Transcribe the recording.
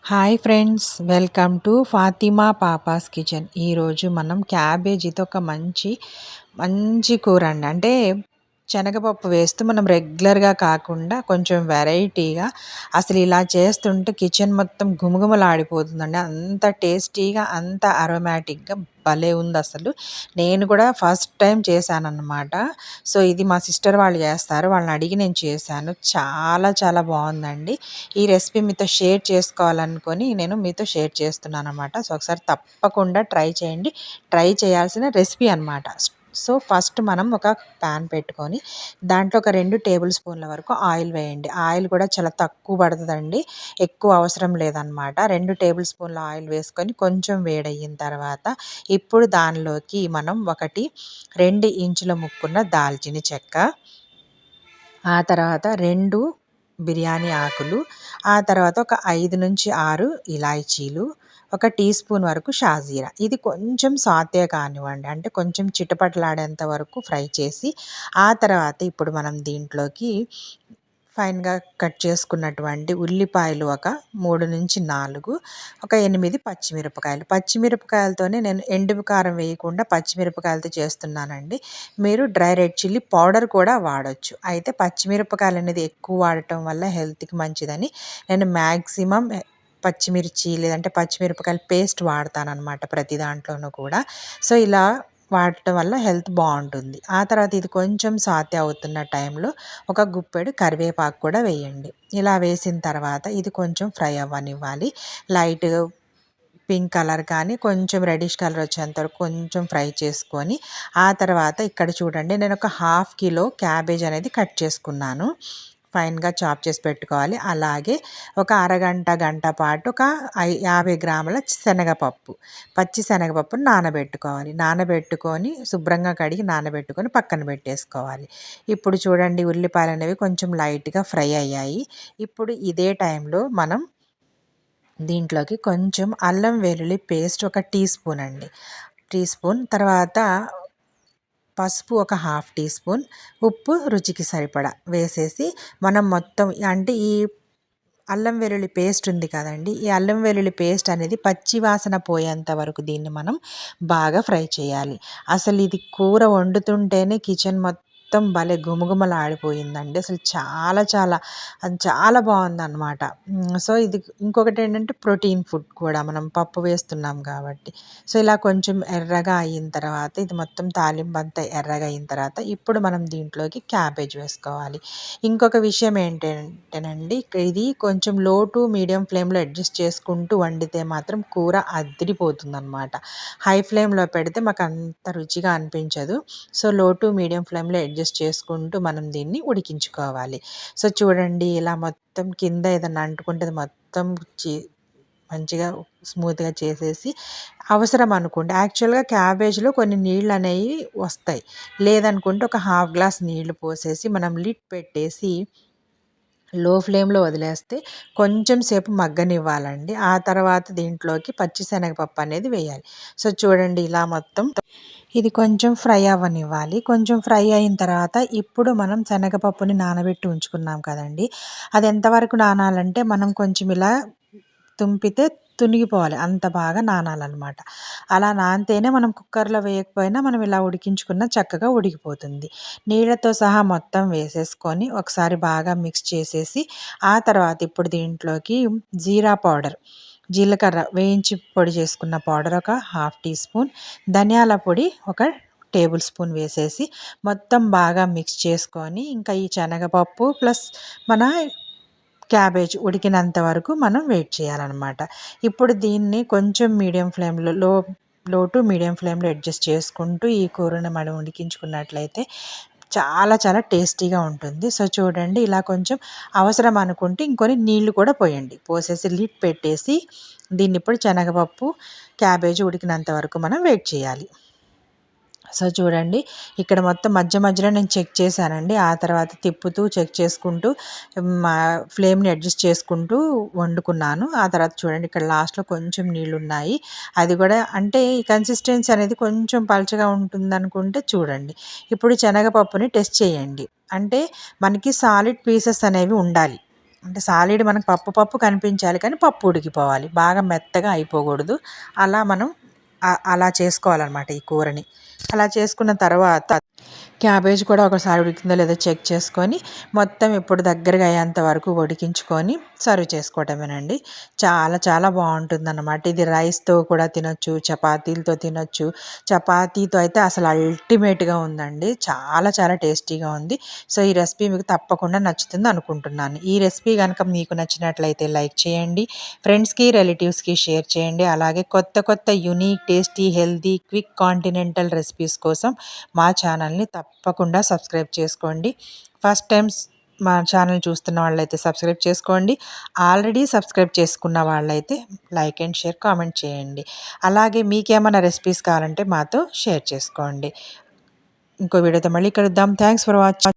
Hi friends, welcome to Fatima పాపాస్ kitchen. ఈరోజు మనం క్యాబేజీతో ఒక మంచి మంచి కూర అండి. అంటే శనగపప్పు వేస్తూ మనం రెగ్యులర్గా కాకుండా కొంచెం వెరైటీగా అసలు ఇలా చేస్తుంటే కిచెన్ మొత్తం గుమగుమలాడిపోతుందండి. అంత టేస్టీగా, అంత అరోమాటిక్గా భలే ఉంది అసలు. నేను కూడా ఫస్ట్ టైం చేశానన్నమాట. సో ఇది మా సిస్టర్ వాళ్ళు చేస్తారు, వాళ్ళని అడిగి నేను చేశాను. చాలా చాలా బాగుందండి. ఈ రెసిపీ మీతో షేర్ చేసుకోవాలనుకొని నేను మీతో షేర్ చేస్తున్నాను అనమాట. సో ఒకసారి తప్పకుండా ట్రై చేయండి. ట్రై చేయాల్సిన రెసిపీ అనమాట. సో ఫస్ట్ మనం ఒక ప్యాన్ పెట్టుకొని దాంట్లో ఒక 2 టేబుల్ స్పూన్ల వరకు ఆయిల్ వేయండి. ఆయిల్ కూడా చాలా తక్కువ పడుతుందండి, ఎక్కువ అవసరం లేదనమాట. 2 టేబుల్ స్పూన్ల ఆయిల్ వేసుకొని కొంచెం వేడయిన తర్వాత ఇప్పుడు దానిలోకి మనం 2 ఇంచుల ముక్కున్న దాల్చిన చెక్క, ఆ తర్వాత 2 బిర్యానీ ఆకులు, ఆ తర్వాత ఒక 5-6 ఇలాచీలు, ఒక టీ స్పూన్ వరకు షాజీరా. ఇది కొంచెం సాతే కానివ్వండి, అంటే కొంచెం చిటపటలాడేంత వరకు ఫ్రై చేసి ఆ తర్వాత ఇప్పుడు మనం దీంట్లోకి ఫైన్గా కట్ చేసుకున్నటువంటి ఉల్లిపాయలు ఒక 3-4, ఒక 8 పచ్చిమిరపకాయలు. పచ్చిమిరపకాయలతోనే నేను ఎండు కారం వేయకుండా పచ్చిమిరపకాయలతో చేస్తున్నానండి. మీరు డ్రై రెడ్ చిల్లీ పౌడర్ కూడా వాడొచ్చు. అయితే పచ్చిమిరపకాయలు అనేది ఎక్కువ వాడటం వల్ల హెల్త్కి మంచిదని నేను మ్యాక్సిమం పచ్చిమిర్చి లేదంటే పచ్చిమిరపకాయల పేస్ట్ వాడతానన్నమాట ప్రతి దాంట్లోనూ కూడా. సో ఇలా వాడటం వల్ల హెల్త్ బాగుంటుంది. ఆ తర్వాత ఇది కొంచెం సాతే అవుతున్న టైంలో ఒక గుప్పెడు కరివేపాకు కూడా వేయండి. ఇలా వేసిన తర్వాత ఇది కొంచెం ఫ్రై అవ్వనివ్వాలి. లైట్ పింక్ కలర్ కానీ కొంచెం రెడిష్ కలర్ వచ్చేంత వరకు కొంచెం ఫ్రై చేసుకొని ఆ తర్వాత ఇక్కడ చూడండి, నేను ఒక 1/2 కిలో క్యాబేజ్ అనేది కట్ చేసుకున్నాను. ఫైన్గా చాప్ చేసి పెట్టుకోవాలి. అలాగే ఒక అరగంట గంట పాటు ఒక 50 గ్రాముల శనగపప్పు, పచ్చి శనగపప్పును నానబెట్టుకోవాలి. నానబెట్టుకొని శుభ్రంగా కడిగి నానబెట్టుకొని పక్కన పెట్టేసుకోవాలి. ఇప్పుడు చూడండి, ఉల్లిపాయలు అనేవి కొంచెం లైట్గా ఫ్రై అయ్యాయి. ఇప్పుడు ఇదే టైంలో మనం దీంట్లోకి కొంచెం అల్లం వెల్లుల్లి పేస్ట్ ఒక టీ స్పూన్ అండి, టీ స్పూన్, తర్వాత పసుపు ఒక 1/2 టీ స్పూన్, ఉప్పు రుచికి సరిపడా వేసేసి మనం మొత్తం, అంటే ఈ అల్లం వెల్లుల్లి పేస్ట్ ఉంది కదండి, ఈ అల్లం వెల్లుల్లి పేస్ట్ అనేది పచ్చి వాసన పోయేంత వరకు దీన్ని మనం బాగా ఫ్రై చేయాలి. అసలు ఇది కూర వండుతుంటేనే కిచెన్ మొత్తం భలే గుమగుమలాడిపోయిందండి. అసలు చాలా చాలా అది చాలా బాగుందన్నమాట. సో ఇది ఇంకొకటి ఏంటంటే ప్రోటీన్ ఫుడ్ కూడా, మనం పప్పు వేస్తున్నాం కాబట్టి. సో ఇలా కొంచెం ఎర్రగా అయిన తర్వాత ఇది మొత్తం తాలింపు అంతా ఎర్రగా అయిన తర్వాత ఇప్పుడు మనం దీంట్లోకి క్యాబేజ్ వేసుకోవాలి. ఇంకొక విషయం ఏంటంటేనండి, ఇది కొంచెం లో టు మీడియం ఫ్లేమ్లో అడ్జస్ట్ చేసుకుంటూ వండితే మాత్రం కూర అదిరిపోతుందన్నమాట. హై ఫ్లేమ్లో పెడితే మాకు అంత రుచిగా అనిపించదు. సో లో టు మీడియం ఫ్లేమ్లో అడ్జస్ట్ చేసుకుంటూ మనం దీన్ని ఉడికించుకోవాలి. సో చూడండి, ఇలా మొత్తం కింద ఏదైనా అంటుకుంటే అది మొత్తం మంచిగా స్మూత్గా చేసేసి, అవసరం అనుకోండి యాక్చువల్గా క్యాబేజ్లో కొన్ని నీళ్ళు అనేవి వస్తాయి, లేదనుకుంటే ఒక 1/2 గ్లాస్ నీళ్లు పోసేసి మనం లిడ్ పెట్టేసి లో ఫ్లేమ్లో వదిలేస్తే కొంచెం సేపు మగ్గనివ్వాలండి. ఆ తర్వాత దీంట్లోకి పచ్చి శనగపప్పు అనేది వేయాలి. సో చూడండి, ఇలా మొత్తం ఇది కొంచెం ఫ్రై అవ్వనివ్వాలి. కొంచెం ఫ్రై అయిన తర్వాత ఇప్పుడు మనం శనగపప్పుని నానబెట్టి ఉంచుకున్నాం కదండి, అది ఎంతవరకు నానాలంటే మనం కొంచెం ఇలా తుంపితే తునిగిపోవాలి, అంత బాగా నానాలన్నమాట. అలా నానితేనే మనం కుక్కర్లో వేయకపోయినా మనం ఇలా ఉడికించుకున్న చక్కగా ఉడికిపోతుంది. నీళ్ళతో సహా మొత్తం వేసేసుకొని ఒకసారి బాగా మిక్స్ చేసేసి ఆ తర్వాత ఇప్పుడు దీంట్లోకి జీరా పౌడర్, జీలకర్ర వేయించి పొడి చేసుకున్న పౌడర్ ఒక 1/2 టీ స్పూన్, ధనియాల పొడి ఒక టేబుల్ స్పూన్ వేసేసి మొత్తం బాగా మిక్స్ చేసుకొని ఇంకా ఈ శనగపప్పు ప్లస్ మన క్యాబేజ్ ఉడికినంత వరకు మనం వెయిట్ చేయాలన్నమాట. ఇప్పుడు దీన్ని కొంచెం మీడియం ఫ్లేమ్లో లో టు మీడియం ఫ్లేమ్లో అడ్జస్ట్ చేసుకుంటూ ఈ కూరని మనం ఉడికించుకున్నట్లయితే చాలా చాలా టేస్టీగా ఉంటుంది. సో చూడండి, ఇలా కొంచెం అవసరం అనుకుంటే ఇంకొన్ని నీళ్లు కూడా పోయండి. పోసేసి లిడ్ పెట్టేసి దీన్ని ఇప్పుడు శనగపప్పు క్యాబేజీ ఉడికినంత వరకు మనం వెయిట్ చేయాలి. సో చూడండి, ఇక్కడ మొత్తం మధ్య మధ్యలో నేను చెక్ చేశానండి. ఆ తర్వాత తిప్పుతూ చెక్ చేసుకుంటూ మా ఫ్లేమ్ని అడ్జస్ట్ చేసుకుంటూ వండుకున్నాను. ఆ తర్వాత చూడండి, ఇక్కడ లాస్ట్లో కొంచెం నీళ్ళు ఉన్నాయి. అది కూడా అంటే ఈ కన్సిస్టెన్సీ అనేది కొంచెం పలచగా ఉంటుందనుకుంటే చూడండి. ఇప్పుడు శనగపప్పుని టెస్ట్ చేయండి, అంటే మనకి సాలిడ్ పీసెస్ అనేవి ఉండాలి. అంటే సాలిడ్ మనకు పప్పు కనిపించాలి కానీ పప్పు ఉడికిపోవాలి. బాగా మెత్తగా అయిపోకూడదు. అలా మనం అలా చేసుకోవాలనమాట ఈ కూరని. అలా చేసుకున్న తర్వాత క్యాబేజ్ కూడా ఒకసారి ఉడికిందో లేదో చెక్ చేసుకొని మొత్తం ఇప్పుడు దగ్గరగా అయ్యేంత వరకు ఉడికించుకొని సర్వ్ చేసుకోవటమేనండి. చాలా చాలా బాగుంటుందన్నమాట. ఇది రైస్తో కూడా తినొచ్చు, చపాతీలతో తినొచ్చు. చపాతీతో అయితే అసలు అల్టిమేట్గా ఉందండి. చాలా చాలా టేస్టీగా ఉంది. సో ఈ రెసిపీ మీకు తప్పకుండా నచ్చుతుంది అనుకుంటున్నాను. ఈ రెసిపీ కనుక మీకు నచ్చినట్లయితే లైక్ చేయండి, ఫ్రెండ్స్కి రిలేటివ్స్కి షేర్ చేయండి. అలాగే కొత్త కొత్త unique tasty healthy quick continental recipes కోసం మా ఛానల్ని తప్పకుండా సబ్స్క్రైబ్ చేసుకోండి. ఫస్ట్ టైమ్స్ మా ఛానల్ చూస్తున్న వాళ్ళైతే సబ్స్క్రైబ్ చేసుకోండి. ఆల్రెడీ సబ్స్క్రైబ్ చేసుకున్న వాళ్ళైతే లైక్ అండ్ షేర్ కామెంట్ చేయండి. అలాగే మీకేమైనా రెసిపీస్ కావాలంటే మాతో షేర్ చేసుకోండి. ఇంకో వీడియోతో మళ్ళీ కలుద్దాం. Thanks for watching.